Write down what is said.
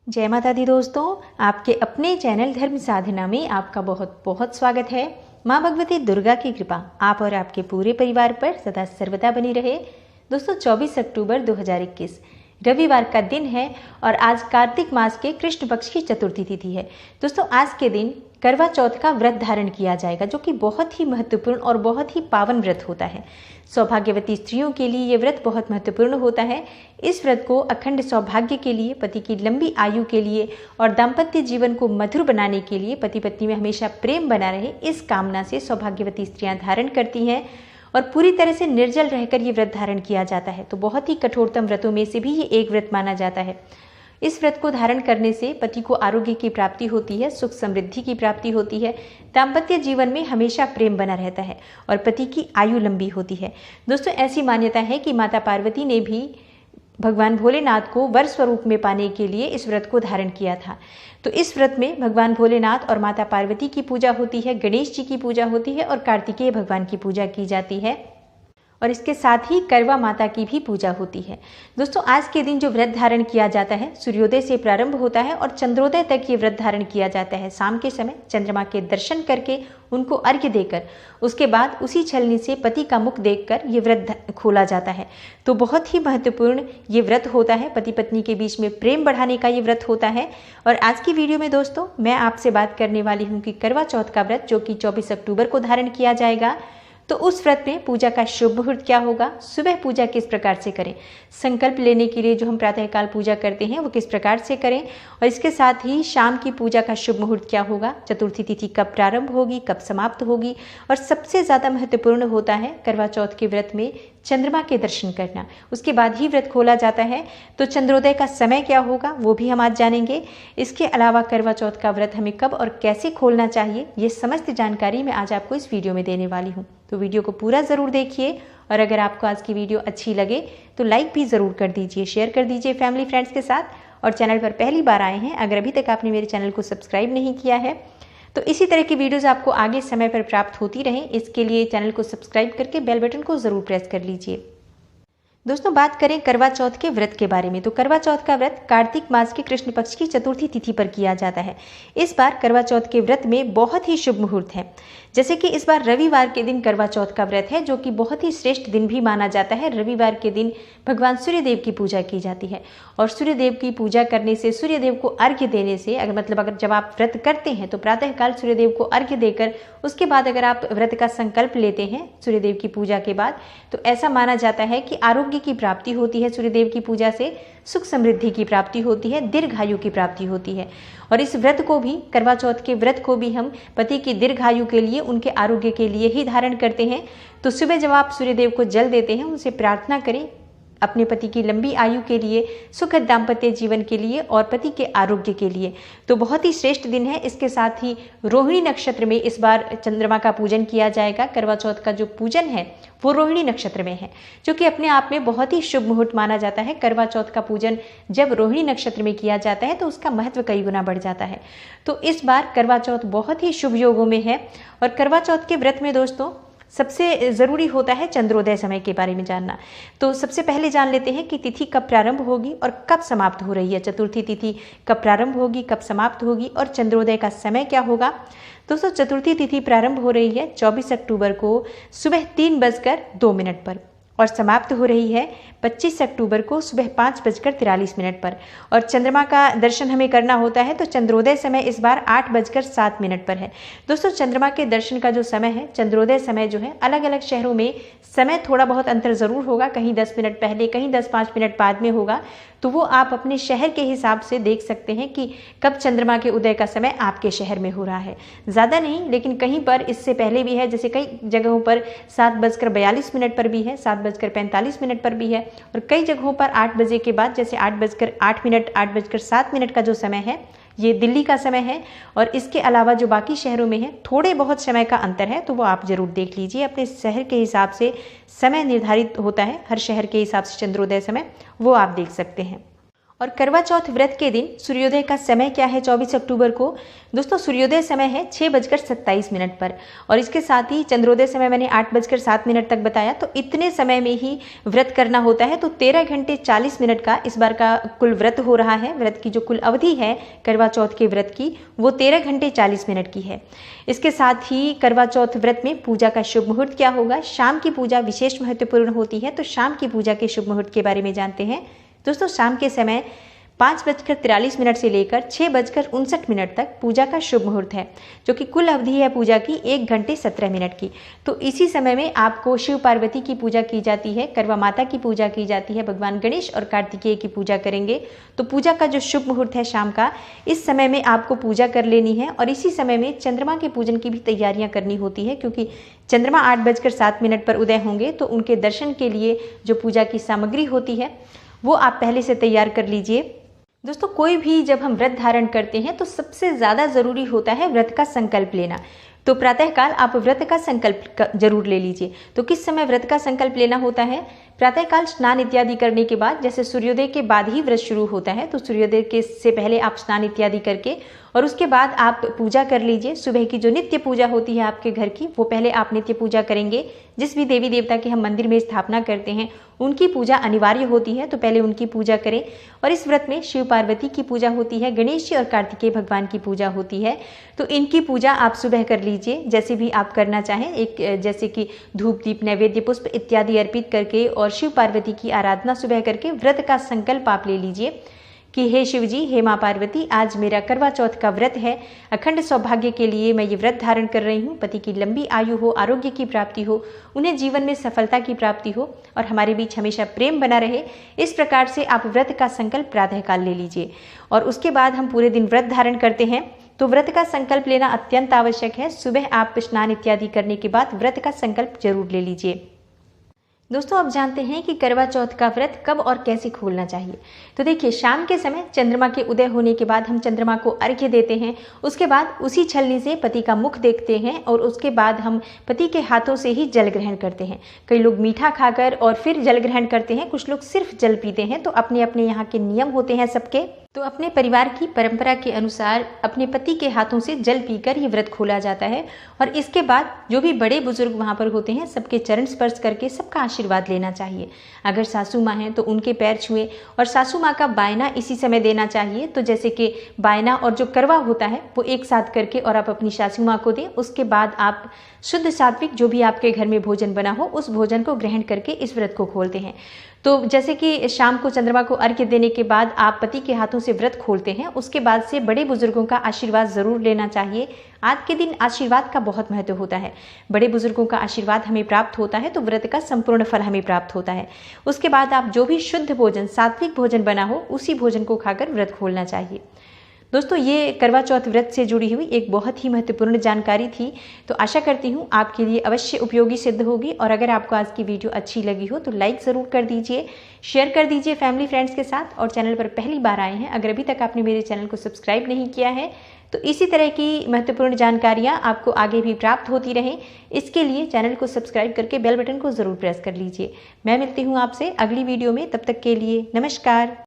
जय माता दी दोस्तों, आपके अपने चैनल धर्म साधना में आपका बहुत बहुत स्वागत है। माँ भगवती दुर्गा की कृपा आप और आपके पूरे परिवार पर सदा सर्वदा बनी रहे। दोस्तों 24 अक्टूबर 2021 रविवार का दिन है और आज कार्तिक मास के कृष्ण पक्ष की चतुर्थी तिथि है। दोस्तों आज के दिन करवा चौथ का व्रत धारण किया जाएगा, जो कि बहुत ही महत्वपूर्ण और बहुत ही पावन व्रत होता है। सौभाग्यवती स्त्रियों के लिए ये व्रत बहुत महत्वपूर्ण होता है। इस व्रत को अखंड सौभाग्य के लिए, पति की लंबी आयु के लिए और दाम्पत्य जीवन को मधुर बनाने के लिए, पति पत्नी में हमेशा प्रेम बना रहे, इस कामना से सौभाग्यवती स्त्रियां धारण करती हैं और पूरी तरह से निर्जल रहकर ये व्रत धारण किया जाता है। तो बहुत ही कठोरतम व्रतों में से भी ये एक व्रत माना जाता है। इस व्रत को धारण करने से पति को आरोग्य की प्राप्ति होती है, सुख समृद्धि की प्राप्ति होती है, दाम्पत्य जीवन में हमेशा प्रेम बना रहता है और पति की आयु लंबी होती है। दोस्तों ऐसी मान्यता है कि माता पार्वती ने भी भगवान भोलेनाथ को वर स्वरूप में पाने के लिए इस व्रत को धारण किया था। तो इस व्रत में भगवान भोलेनाथ और माता पार्वती की पूजा होती है, गणेश जी की पूजा होती है और कार्तिकेय भगवान की पूजा की जाती है और इसके साथ ही करवा माता की भी पूजा होती है। दोस्तों आज के दिन जो व्रत धारण किया जाता है सूर्योदय से प्रारंभ होता है और चंद्रोदय तक ये व्रत धारण किया जाता है। शाम के समय चंद्रमा के दर्शन करके उनको अर्घ्य देकर उसके बाद उसी छलनी से पति का मुख देखकर ये व्रत खोला जाता है। तो बहुत ही महत्वपूर्ण ये व्रत होता है, पति पत्नी के बीच में प्रेम बढ़ाने का ये व्रत होता है। और आज की वीडियो में दोस्तों मैं आपसे बात करने वाली हूँ कि करवा चौथ का व्रत जो कि 24 अक्टूबर को धारण किया जाएगा, तो उस व्रत में पूजा का शुभ मुहूर्त क्या होगा, सुबह पूजा किस प्रकार से करें, संकल्प लेने के लिए जो हम प्रातःकाल पूजा करते हैं वो किस प्रकार से करें, और इसके साथ ही शाम की पूजा का शुभ मुहूर्त क्या होगा, चतुर्थी तिथि कब प्रारंभ होगी, कब समाप्त होगी, और सबसे ज़्यादा महत्वपूर्ण होता है करवा चौथ के व्रत में चंद्रमा के दर्शन करना। उसके बाद ही व्रत खोला जाता है। तो चंद्रोदय का समय क्या होगा वो भी हम आज जानेंगे। इसके अलावा करवा चौथ का व्रत हमें कब और कैसे खोलना चाहिए, ये समस्त जानकारी मैं आज आपको इस वीडियो में देने वाली हूँ। तो वीडियो को पूरा ज़रूर देखिए और अगर आपको आज की वीडियो अच्छी लगे तो लाइक भी ज़रूर कर दीजिए, शेयर कर दीजिए फैमिली फ्रेंड्स के साथ। और चैनल पर पहली बार आए हैं, अगर अभी तक आपने मेरे चैनल को सब्सक्राइब नहीं किया है तो इसी तरह की वीडियोस आपको आगे समय पर प्राप्त होती रहें, इसके लिए चैनल को सब्सक्राइब करके बेल बटन को ज़रूर प्रेस कर लीजिए। दोस्तों बात करें करवा चौथ के व्रत के बारे में, तो करवा चौथ का व्रत कार्तिक मास के कृष्ण पक्ष की चतुर्थी तिथि पर किया जाता है। इस बार करवा चौथ के व्रत में बहुत ही शुभ मुहूर्त है, जैसे कि इस बार रविवार के दिन करवा चौथ का व्रत है, जो कि बहुत ही श्रेष्ठ दिन भी माना जाता है। रविवार के दिन भगवान सूर्यदेव की पूजा की जाती है और सूर्यदेव की पूजा करने से, सूर्यदेव को अर्घ्य देने से, अगर जब आप व्रत करते हैं तो प्रातःकाल सूर्यदेव को अर्घ्य देकर उसके बाद अगर आप व्रत का संकल्प लेते हैं सूर्यदेव की पूजा के बाद, तो ऐसा माना जाता है कि आरोग्य की प्राप्ति होती है, सूर्यदेव की पूजा से सुख समृद्धि की प्राप्ति होती है, दीर्घायु की प्राप्ति होती है। और इस व्रत को भी, करवा चौथ के व्रत को भी हम पति की दीर्घायु के लिए, उनके आरोग्य के लिए ही धारण करते हैं। तो सुबह जब आप सूर्यदेव को जल देते हैं, उनसे प्रार्थना करें अपने पति की लंबी आयु के लिए, सुखद दाम्पत्य जीवन के लिए और पति के आरोग्य के लिए। तो बहुत ही श्रेष्ठ दिन है। इसके साथ ही रोहिणी नक्षत्र में इस बार चंद्रमा का पूजन किया जाएगा। करवा चौथ का जो पूजन है वो रोहिणी नक्षत्र में है, जो कि अपने आप में बहुत ही शुभ मुहूर्त माना जाता है। करवा चौथ का पूजन जब रोहिणी नक्षत्र में किया जाता है तो उसका महत्व कई गुना बढ़ जाता है। तो इस बार करवा चौथ बहुत ही शुभ योगों में है। और करवा चौथ के व्रत में दोस्तों सबसे ज़रूरी होता है चंद्रोदय समय के बारे में जानना। तो सबसे पहले जान लेते हैं कि तिथि कब प्रारंभ होगी और कब समाप्त हो रही है। चतुर्थी तिथि कब प्रारंभ होगी, कब समाप्त होगी और चंद्रोदय का समय क्या होगा। दोस्तों चतुर्थी तिथि प्रारंभ हो रही है 24 अक्टूबर को सुबह 3:02 पर और समाप्त हो रही है 25 अक्टूबर को सुबह 5:43 पर। और चंद्रमा का दर्शन हमें करना होता है तो चंद्रोदय समय इस बार 8:07 पर है। दोस्तों चंद्रमा के दर्शन का जो समय है, चंद्रोदय समय जो है, अलग अलग शहरों में समय थोड़ा बहुत अंतर ज़रूर होगा, कहीं 10 मिनट पहले, कहीं 10-5 मिनट बाद में होगा। तो वो आप अपने शहर के हिसाब से देख सकते हैं कि कब चंद्रमा के उदय का समय आपके शहर में हो रहा है। ज़्यादा नहीं, लेकिन कहीं पर इससे पहले भी है, जैसे कई जगहों पर 7:42 पर भी है, 7:45 पर भी है, और कई जगहों पर 8 बजे के बाद, जैसे 8:08, 8:07 का जो समय है ये दिल्ली का समय है। और इसके अलावा जो बाकी शहरों में है थोड़े बहुत समय का अंतर है, तो वो आप जरूर देख लीजिए। अपने शहर के हिसाब से समय निर्धारित होता है, हर शहर के हिसाब से चंद्रोदय समय वो आप देख सकते हैं। और करवा चौथ व्रत के दिन सूर्योदय का समय क्या है 24 अक्टूबर को? दोस्तों सूर्योदय समय है 6:27 पर और इसके साथ ही चंद्रोदय समय मैंने 8:07 तक बताया। तो इतने समय में ही व्रत करना होता है। तो 13 घंटे 40 मिनट का इस बार का कुल व्रत हो रहा है। व्रत की जो कुल अवधि है करवा चौथ के व्रत की वो 13 घंटे 40 मिनट की है। इसके साथ ही करवा चौथ व्रत में पूजा का शुभ मुहूर्त क्या होगा? शाम की पूजा विशेष महत्वपूर्ण होती है। तो शाम की पूजा के शुभ मुहूर्त के बारे में जानते हैं। दोस्तों शाम के समय 5:43 से लेकर 6:59 तक पूजा का शुभ मुहूर्त है, जो कि कुल अवधि है पूजा की 1 घंटे 17 मिनट की। तो इसी समय में आपको शिव पार्वती की पूजा की जाती है, करवा माता की पूजा की जाती है, भगवान गणेश और कार्तिकेय की पूजा करेंगे। तो पूजा का जो शुभ मुहूर्त है शाम का, इस समय में आपको पूजा कर लेनी है और इसी समय में चंद्रमा के पूजन की भी तैयारियां करनी होती है, क्योंकि चंद्रमा 8:07 पर उदय होंगे। तो उनके दर्शन के लिए जो पूजा की सामग्री होती है वो आप पहले से तैयार कर लीजिए। दोस्तों कोई भी जब हम व्रत धारण करते हैं तो सबसे ज़्यादा ज़रूरी होता है व्रत का संकल्प लेना। तो प्रातःकाल आप व्रत का संकल्प जरूर ले लीजिए। तो किस समय व्रत का संकल्प लेना होता है? प्रातःकाल स्नान इत्यादि करने के बाद, जैसे सूर्योदय के बाद ही व्रत शुरू होता है, तो सूर्योदय के से पहले आप स्नान इत्यादि करके और उसके बाद आप पूजा कर लीजिए। सुबह की जो नित्य पूजा होती है आपके घर की, वो पहले आप नित्य पूजा करेंगे। जिस भी देवी देवता की हम मंदिर में स्थापना करते हैं उनकी पूजा अनिवार्य होती है, तो पहले उनकी पूजा करें। और इस व्रत में शिव पार्वती की पूजा होती है, गणेश जी और कार्तिकेय भगवान की पूजा होती है। तो इनकी पूजा आप सुबह कर लीजिए, जैसे भी आप करना चाहें। एक जैसे कि धूप दीप नैवेद्य पुष्प इत्यादि अर्पित करके और शिव पार्वती की आराधना सुबह करके व्रत का संकल्प आप ले लीजिए कि हे शिव जी, हे माँ पार्वती, आज मेरा करवा चौथ का व्रत है। अखंड सौभाग्य के लिए मैं ये व्रत धारण कर रही हूँ। पति की लंबी आयु हो, आरोग्य की प्राप्ति हो, उन्हें जीवन में सफलता की प्राप्ति हो और हमारे बीच हमेशा प्रेम बना रहे। इस प्रकार से आप व्रत का संकल्प प्रातःकाल ले लीजिए और उसके बाद हम पूरे दिन व्रत धारण करते हैं। तो व्रत का संकल्प लेना अत्यंत आवश्यक है। सुबह आप स्नान इत्यादि करने के बाद व्रत का संकल्प जरूर ले लीजिए। दोस्तों अब जानते हैं कि करवा चौथ का व्रत कब और कैसे खोलना चाहिए। तो देखिए, शाम के समय चंद्रमा के उदय होने के बाद हम चंद्रमा को अर्घ्य देते हैं। उसके बाद उसी छलनी से पति का मुख देखते हैं और उसके बाद हम पति के हाथों से ही जल ग्रहण करते हैं। कई लोग मीठा खाकर और फिर जल ग्रहण करते हैं, कुछ लोग सिर्फ जल पीते हैं। तो अपने अपने यहाँ के नियम होते हैं सबके। तो अपने परिवार की परंपरा के अनुसार अपने पति के हाथों से जल पीकर ये व्रत खोला जाता है और इसके बाद जो भी बड़े बुजुर्ग वहाँ पर होते हैं सबके चरण स्पर्श करके सबका आशीर्वाद लेना चाहिए। अगर सासू माँ हैं तो उनके पैर छुए और सासू माँ का बायना इसी समय देना चाहिए। तो जैसे कि बायना और जो करवा होता है वो एक साथ करके और आप अपनी सासू माँ को दें। उसके बाद आप शुद्ध सात्विक जो भी आपके घर में भोजन बना हो उस भोजन को ग्रहण करके इस व्रत को खोलते हैं। तो जैसे कि शाम को चंद्रमा को अर्घ्य देने के बाद आप पति के हाथों से व्रत खोलते हैं, उसके बाद से बड़े बुजुर्गों का आशीर्वाद जरूर लेना चाहिए। आज के दिन आशीर्वाद का बहुत महत्व होता है। बड़े बुजुर्गों का आशीर्वाद हमें प्राप्त होता है तो व्रत का संपूर्ण फल हमें प्राप्त होता है। उसके बाद आप जो भी शुद्ध भोजन, सात्विक भोजन बना हो उसी भोजन को खाकर व्रत खोलना चाहिए। दोस्तों ये करवा चौथ व्रत से जुड़ी हुई एक बहुत ही महत्वपूर्ण जानकारी थी। तो आशा करती हूँ आपके लिए अवश्य उपयोगी सिद्ध होगी। और अगर आपको आज की वीडियो अच्छी लगी हो तो लाइक ज़रूर कर दीजिए, शेयर कर दीजिए फैमिली फ्रेंड्स के साथ। और चैनल पर पहली बार आए हैं, अगर अभी तक आपने मेरे चैनल को सब्सक्राइब नहीं किया है तो इसी तरह की महत्वपूर्ण जानकारियाँ आपको आगे भी प्राप्त होती रहें, इसके लिए चैनल को सब्सक्राइब करके बेल बटन को ज़रूर प्रेस कर लीजिए। मैं मिलती हूँ आपसे अगली वीडियो में, तब तक के लिए नमस्कार।